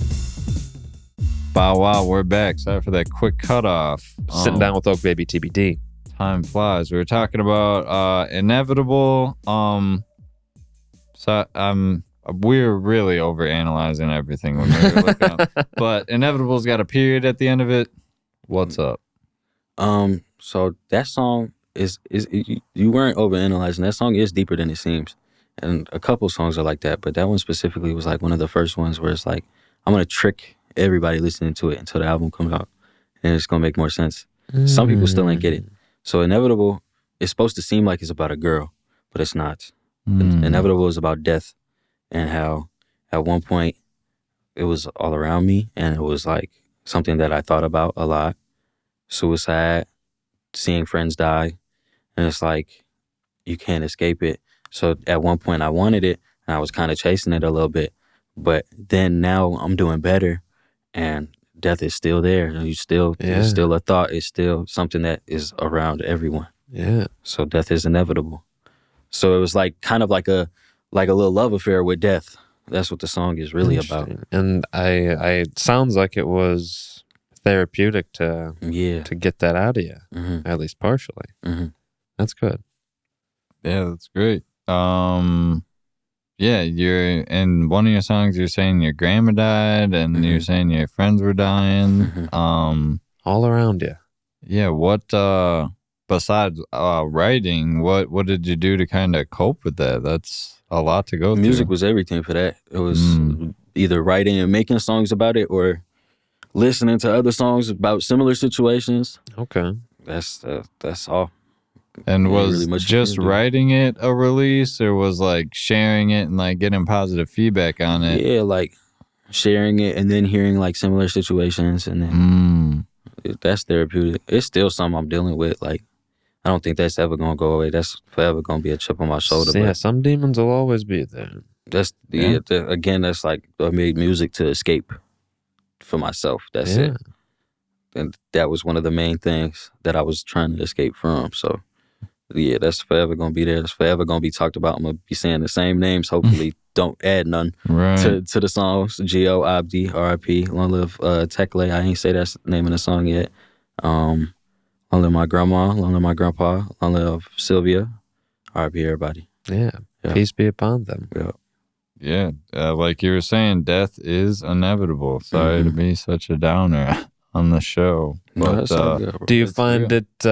Bow Wow, we're back. Sorry for that quick cutoff. Sitting down with OakBaby TBD. Time flies. We were talking about Inevitable. We're really overanalyzing everything when we were looking up. But Inevitable's got a period at the end of it. What's up? So that song is you weren't overanalyzing. That song is deeper than it seems. And a couple songs are like that, but that one specifically was like one of the first ones where it's like, I'm gonna trick everybody listening to it until the album comes out, and it's gonna make more sense. Some people still ain't get it. So Inevitable is supposed to seem like it's about a girl, but it's not. Inevitable is about death, and how at one point it was all around me, and it was like something that I thought about a lot. Suicide, seeing friends die, and it's like you can't escape it. So at one point I wanted it, and I was kind of chasing it a little bit, but then now I'm doing better, and death is still there. It's still a thought. It's still something that is around everyone. Yeah. So death is inevitable. So it was like kind of like a little love affair with death. That's what the song is really about. And it sounds like it was therapeutic to get that out of you, at least partially. That's good. Yeah, that's great. Yeah, you're in one of your songs. You're saying your grandma died, and you're saying your friends were dying. All around you. Yeah. What besides writing? What did you do to kind of cope with that? That's a lot to go through. Music was everything for that. It was either writing and making songs about it, or listening to other songs about similar situations. Okay, that's all. And was really much just writing it a release, or was like sharing it and like getting positive feedback on it? Yeah, like sharing it and then hearing like similar situations, and then that's therapeutic. It's still something I'm dealing with. Like, I don't think that's ever gonna go away. That's forever gonna be a chip on my shoulder. So, yeah, some demons will always be there. That's again, that's like I made music to escape for myself. That's it. And that was one of the main things that I was trying to escape from. So yeah, that's forever gonna be there. That's forever gonna be talked about. I'm gonna be saying the same names. Hopefully, don't add none to the songs. G.O. Abdi, R.I.P. Long live Tekle. I ain't say that's the name of the song yet. Long live my grandma. Long live my grandpa. Long live Sylvia. R.I.P. everybody. Yeah. Peace be upon them. Yeah. Like you were saying, death is inevitable. Sorry to be such a downer on the show. But do you find it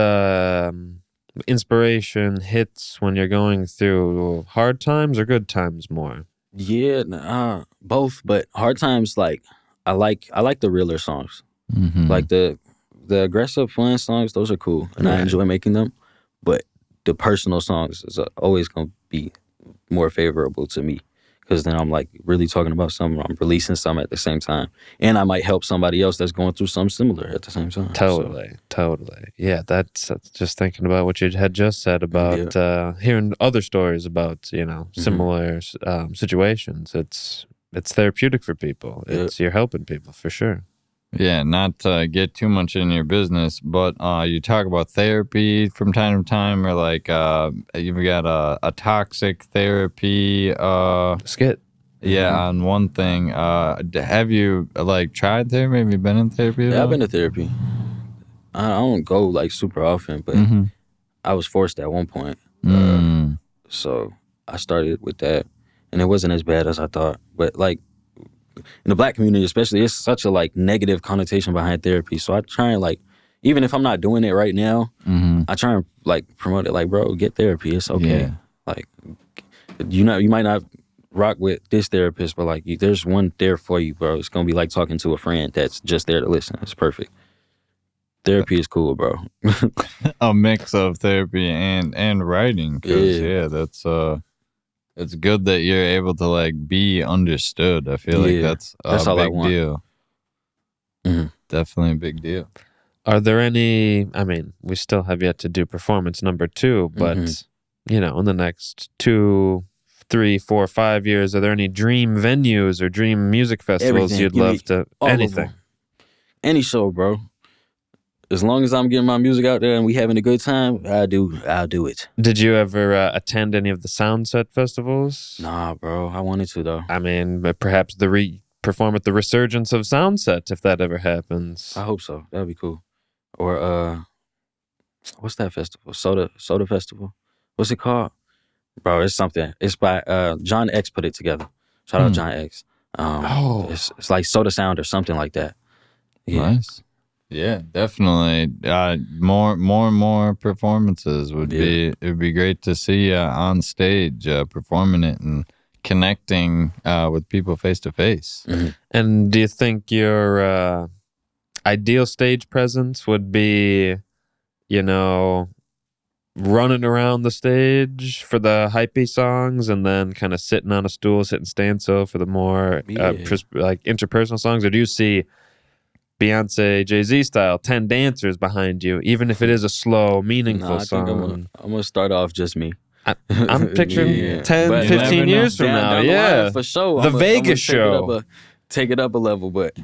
inspiration hits when you're going through hard times or good times more? Yeah, both. But hard times, like I like the realer songs, like the aggressive, fun songs. Those are cool, and I enjoy making them. But the personal songs is always gonna be more favorable to me, because then I'm like really talking about something. I'm releasing something at the same time, and I might help somebody else that's going through something similar at the same time. Totally. Yeah, that's just thinking about what you had just said about hearing other stories about similar situations. It's therapeutic for people. You're helping people for sure. Yeah, not to get too much in your business, but you talk about therapy from time to time, or like you've got a toxic therapy skit. Yeah, on one thing. Have you like tried therapy? Have you been in therapy at Yeah, all? I've been to therapy. I don't go like super often, but I was forced at one point. So I started with that, and it wasn't as bad as I thought. But like in the Black community, especially, it's such a like negative connotation behind therapy. So I try and like, even if I'm not doing it right now, I try and like promote it. Like, bro, get therapy. It's okay. Yeah. Like, you might not rock with this therapist, but like, there's one there for you, bro. It's gonna be like talking to a friend that's just there to listen. It's perfect. Therapy is cool, bro. A mix of therapy and writing, because that's it's good that you're able to like be understood. I feel like that's a big deal. Definitely a big deal. Are there any, I mean, we still have yet to do performance number 2, but you know, in the next 2, 3, 4, 5 years, are there any dream venues or dream music festivals you'd love to? Anything. Any show, bro. As long as I'm getting my music out there and we having a good time, I'll do it. Did you ever attend any of the Soundset festivals? Nah, bro. I wanted to, though. I mean, perhaps perform at the resurgence of Soundset, if that ever happens. I hope so. That'd be cool. Or, what's that festival? Soda Festival? What's it called? Bro, it's something. It's by John X put it together. Shout out John X. It's like Soda Sound or something like that. Yeah. Nice. Yeah, definitely. More and more performances would be. It'd be great to see on stage performing it and connecting with people face to face. And do you think your ideal stage presence would be, you know, running around the stage for the hypey songs, and then kind of sitting on a stool, sitting stanzo for the more like interpersonal songs, or do you see Beyonce, Jay-Z style, 10 dancers behind you, even if it is a slow, meaningful song? I'm gonna start off just me. I'm picturing 10, 15 years from now. Down for sure. The Vegas show. Take it up a level, but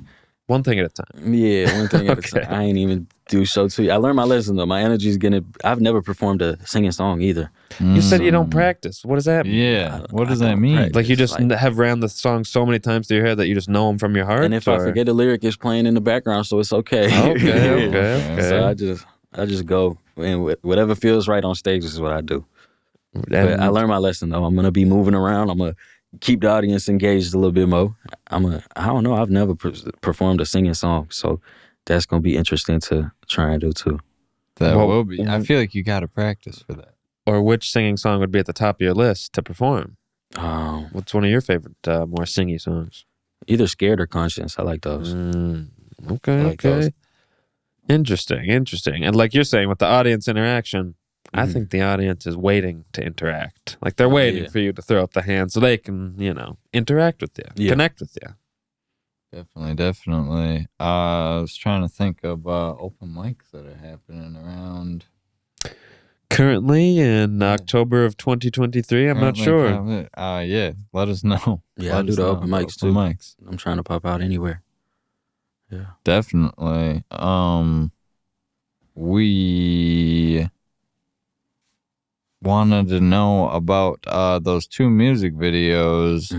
one thing at a time. Yeah, one thing at a time. I ain't even do show 2. I learned my lesson though. My energy's I've never performed a singing song either. You said you don't practice. What does that mean? Yeah. What does that mean? Like you just have ran the song so many times through your head that you just know them from your heart? And if I forget the lyric, it's playing in the background, so it's okay. Okay. So I just go, and whatever feels right on stage is what I do. But I learned my lesson though. I'm gonna be moving around. I'm gonna keep the audience engaged a little bit more. I don't know. I've never performed a singing song, so that's gonna be interesting to try and do too. That will be. I feel like you got to practice for that. Or which singing song would be at the top of your list to perform? What's one of your favorite more singy songs? Either Scared or Conscience. I like those. Okay. Those. Interesting. And like you're saying, with the audience interaction, I think the audience is waiting to interact. Like they're waiting for you to throw up the hand so they can, interact with you, connect with you. Definitely. I was trying to think of open mics that are happening around. Currently in October of 2023, I'm not sure. Yeah, let us know. Yeah, I do the open mics too. I'm trying to pop out anywhere. Yeah. Definitely. We wanted to know about those 2 music videos.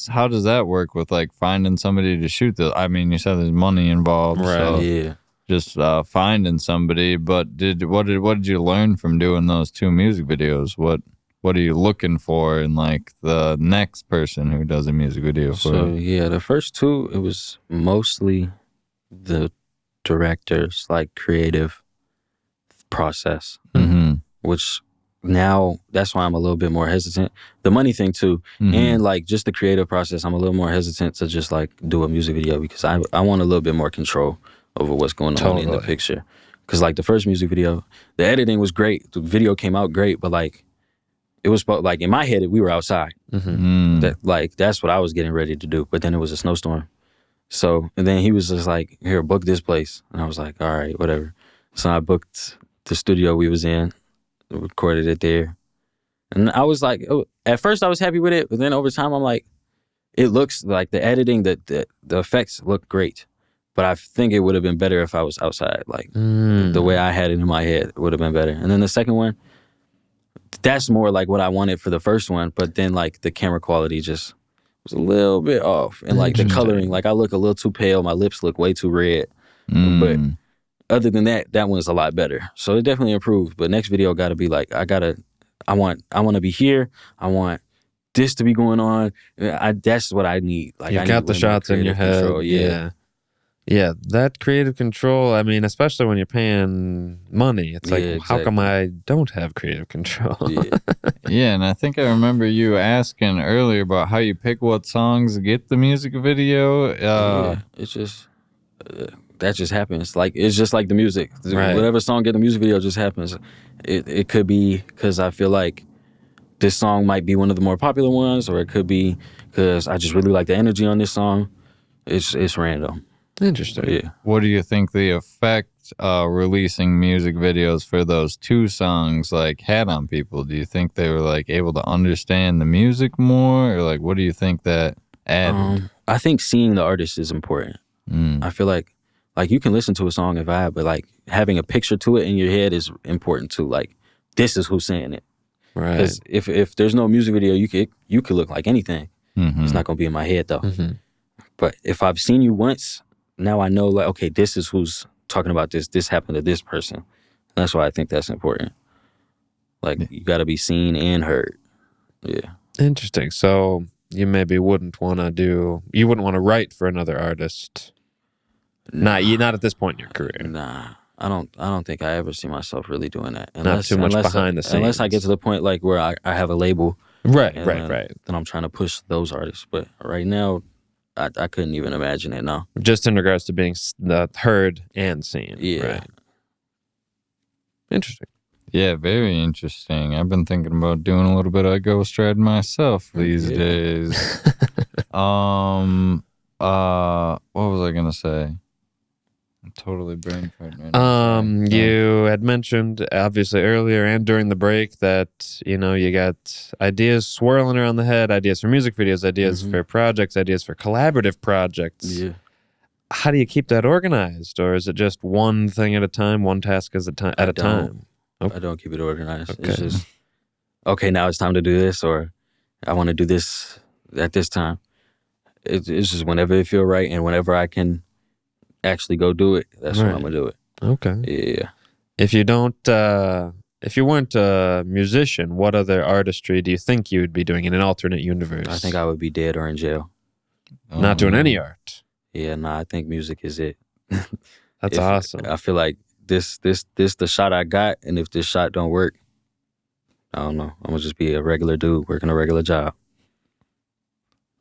How does that work with like finding somebody to shoot this? I mean, you said there's money involved, right? So yeah. Just finding somebody. But what did you learn from doing those 2 music videos? What are you looking for in like the next person who does a music video for you? So the first 2, it was mostly the director's like creative process, which now that's why I'm a little bit more hesitant. The money thing too, and like just the creative process, I'm a little more hesitant to just like do a music video because I want a little bit more control over what's going on in the picture. Because like the first music video, the editing was great, the video came out great, but like it was like in my head we were outside. That's what I was getting ready to do, but then it was a snowstorm. So and then he was just like, "Here, book this place," and I was like, "All right, whatever." So I booked the studio we was in. Recorded it there, and I was like, at first I was happy with it, but then over time I'm like, it looks like the editing, the effects look great. But I think it would have been better if I was outside. Like the way I had it in my head would have been better. And then the second one, that's more like what I wanted for the first one. But then like the camera quality just was a little bit off. And like the coloring, like I look a little too pale. My lips look way too red. But other than that, that one's a lot better. So it definitely improved. But next video got to be like, I want to be here. I want this to be going on. That's what I need. Like you got the shots in your head. Control. Yeah, that creative control, I mean, especially when you're paying money, it's like, exactly. How come I don't have creative control? Yeah, and I think I remember you asking earlier about how you pick what songs get the music video. It's just, that just happens. Like, it's just like the music. Right. Whatever song get the music video just happens. It could be because I feel like this song might be one of the more popular ones, or it could be because I just really like the energy on this song. It's random. Interesting. Yeah. What do you think the effect releasing music videos for those two songs like had on people? Do you think they were like able to understand the music more, or like what do you think that added? I think seeing the artist is important. I feel like you can listen to a song and vibe, but like having a picture to it in your head is important too. Like this is who's saying it. Right. Because if there's no music video, you could look like anything. It's not gonna be in my head though. But if I've seen you once, now I know, like, okay, this is who's talking about this. This happened to this person. That's why I think that's important. Like, you got to be seen and heard. Yeah. Interesting. So you maybe wouldn't want to write for another artist. Not at this point in your career. Nah, I don't think I ever see myself really doing that. Not too much behind the scenes. Unless I get to the point like where I have a label. Right. Then I'm trying to push those artists. But right now, I couldn't even imagine it, no. Just in regards to being heard and seen. Yeah. Right. Interesting. Yeah, very interesting. I've been thinking about doing a little bit of ghost riding myself these days. What was I gonna say? I'm totally brain farting right now. You had mentioned obviously earlier and during the break that, you got ideas swirling around the head, ideas for music videos, ideas for projects, ideas for collaborative projects. Yeah. How do you keep that organized? Or is it just one thing at a time, one task at a time? Okay. I don't keep it organized. Okay. It's just, okay, now it's time to do this, or I want to do this at this time. It's just whenever it feel right and whenever I can actually go do it, that's when I'm gonna do it. Okay. Yeah. If you weren't a musician, what other artistry do you think you would be doing in an alternate universe? I think I would be dead or in jail. Not doing any art. Yeah, I think music is it. That's awesome. I feel like this the shot I got, and if this shot don't work, I don't know. I'm gonna just be a regular dude working a regular job.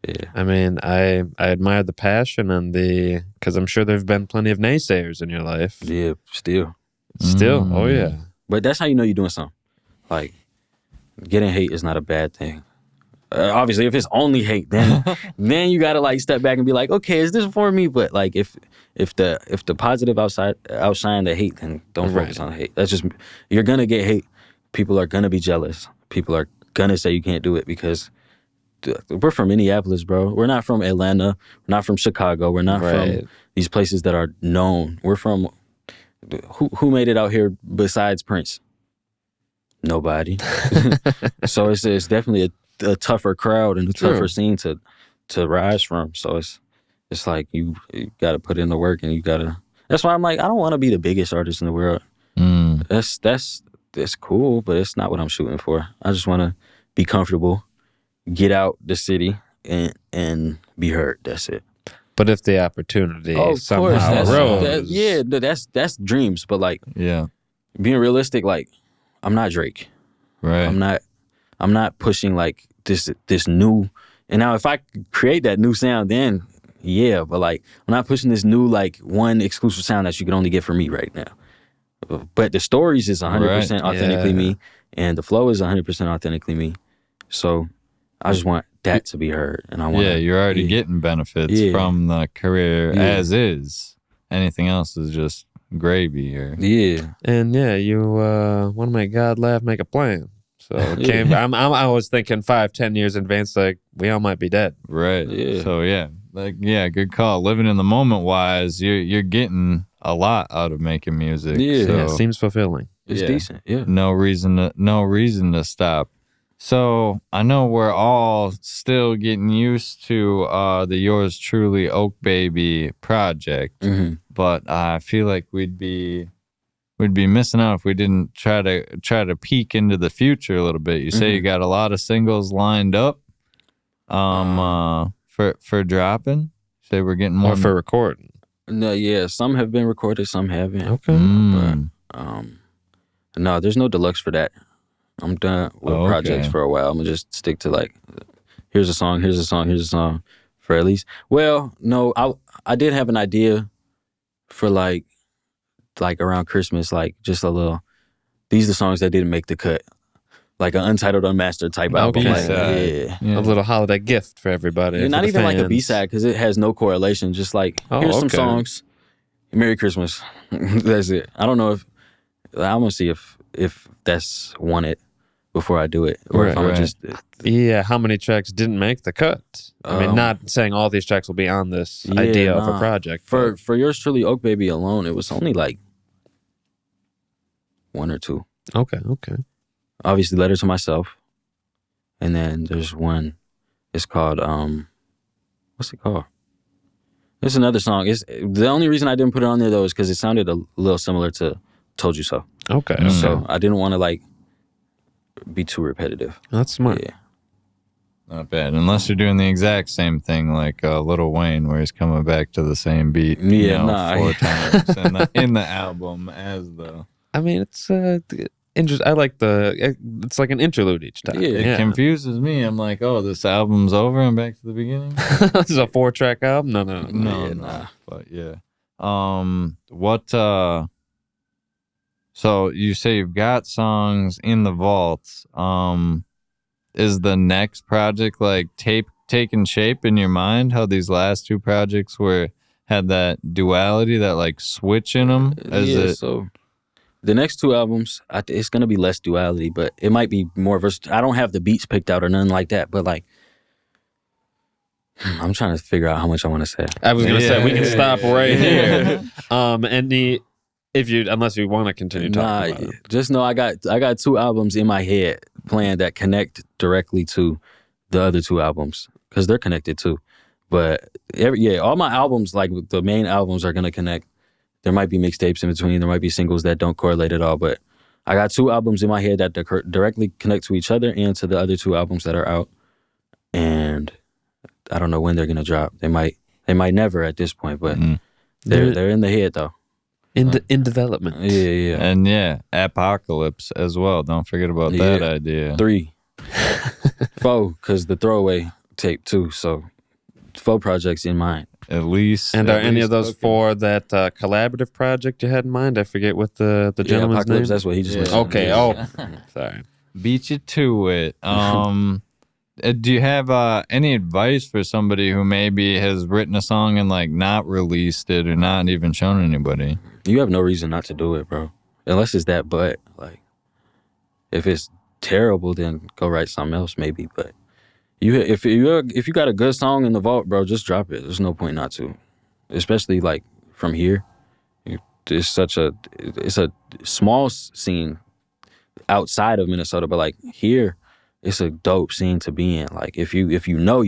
Yeah. I mean, I admire the passion and because I'm sure there've been plenty of naysayers in your life. Yeah, still. Oh yeah. But that's how you know you're doing something. Like, getting hate is not a bad thing. Obviously, if it's only hate, then you gotta like step back and be like, okay, is this for me? But like, if the positive outshine the hate, then don't focus on hate. That's just, you're gonna get hate. People are gonna be jealous. People are gonna say you can't do it because we're from Minneapolis, bro. We're not from Atlanta. We're not from Chicago. We're not from these places that are known. We're from, who made it out here besides Prince? Nobody. So it's definitely a tougher crowd and a tougher scene to rise from. So it's like you got to put in the work, and you got to. That's why I'm like, I don't want to be the biggest artist in the world. That's cool, but it's not what I'm shooting for. I just want to be comfortable, get out the city, and be heard. That's it. But if the opportunity somehow arose, that's dreams. But like, being realistic, like, I'm not Drake. Right. I'm not pushing like this new. And now if I create that new sound, then yeah. But like, I'm not pushing this new like one exclusive sound that you can only get from me right now. But the stories is 100% authentically me, and the flow is 100% authentically me. So I just want that to be heard, and I want. Yeah, you're already getting benefits from the career as is. Anything else is just gravy. And you want to make God laugh, make a plan. So it came, I was thinking 5-10 years in advance, like we all might be dead. Right. Yeah. So good call. Living in the moment wise, you're getting a lot out of making music. Yeah. So Yeah, seems fulfilling. It's decent. Yeah. no reason to stop. So I know we're all still getting used to the Yours Truly OakBaby project, but I feel like we'd be missing out if we didn't try to peek into the future a little bit. You say you got a lot of singles lined up, for dropping. Say we're getting more Or for recording. No, yeah, some have been recorded, some haven't. Okay. But no, there's no deluxe for that. I'm done with projects for a while. I'm gonna just stick to like, here's a song for at least. Well, no, I did have an idea for like around Christmas, like just a little. These are the songs that didn't make the cut, like an untitled, unmastered type album. Like, a little holiday gift for everybody. And not even like a B-side because it has no correlation. Just like here's some songs. Merry Christmas. That's it. I don't know if I'm gonna see if that's wanted before I do it, or if I'm just how many tracks didn't make the cut? I mean, not saying all these tracks will be on this idea of a project. For Yours Truly OakBaby alone, it was only like 1 or 2. Okay. Obviously, Letter to Myself, and then there's one. It's called what's it called? It's another song. It's the only reason I didn't put it on there though is because it sounded a little similar to Told You So. Okay. So I didn't want to like be too repetitive. That's smart. Yeah. Not bad, unless you're doing the exact same thing like Lil Wayne, where he's coming back to the same beat, 4 times in the album as the. I mean, it's interesting. I like it's like an interlude each time. Yeah, It confuses me. I'm like, oh, this album's over. I'm back to the beginning. This is a 4-track album. No. But yeah, what? So you say you've got songs in the vaults. Is the next project like taking shape in your mind? How these last 2 projects had that duality, that like switch in them? So the next 2 albums, it's gonna be less duality, but it might be more versatile. I don't have the beats picked out or nothing like that, but like I'm trying to figure out how much I want to say. I was gonna say we can stop right here. Unless you want to continue talking about it. Just know I got 2 albums in my head planned that connect directly to the other 2 albums because they're connected too. But all my albums, like the main albums, are gonna connect. There might be mixtapes in between. There might be singles that don't correlate at all. But I got 2 albums in my head that directly connect to each other and to the other 2 albums that are out. And I don't know when they're gonna drop. They might never at this point, but they're in the head though. In development. Yeah. And Apocalypse as well. Don't forget about that idea. 3. 4, because the throwaway tape too. So 4 projects in mind. At least. And are any of those 4 that collaborative project you had in mind? I forget what the gentleman's Apocalypse, name. That's what he just mentioned. Okay. Sorry. Beat you to it. Do you have any advice for somebody who maybe has written a song and like not released it or not even shown anybody? You have no reason not to do it, bro. Unless it's that, but like, if it's terrible, then go write something else, maybe. But if you got a good song in the vault, bro, just drop it. There's no point not to, especially like from here. It's a small scene outside of Minnesota, but like here, it's a dope scene to be in. Like if you know,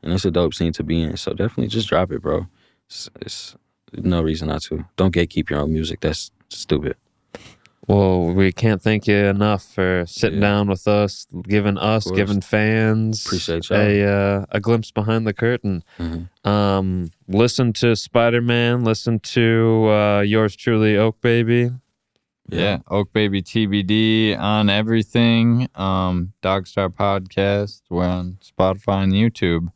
and it's a dope scene to be in. So definitely just drop it, bro. It's no reason not to. Don't gatekeep your own music. That's stupid. Well, we can't thank you enough for sitting down with us, giving fans Appreciate y'all. a glimpse behind the curtain. Listen to Spider-Man. Listen to Yours Truly, OakBaby. Yeah, OakBaby TBD on everything. DogStar Podcast. We're on Spotify and YouTube.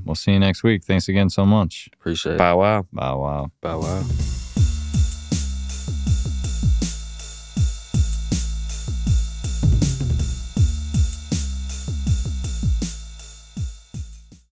We'll see you next week. Thanks again so much. Appreciate it. Bow wow. Bow wow. Bow wow.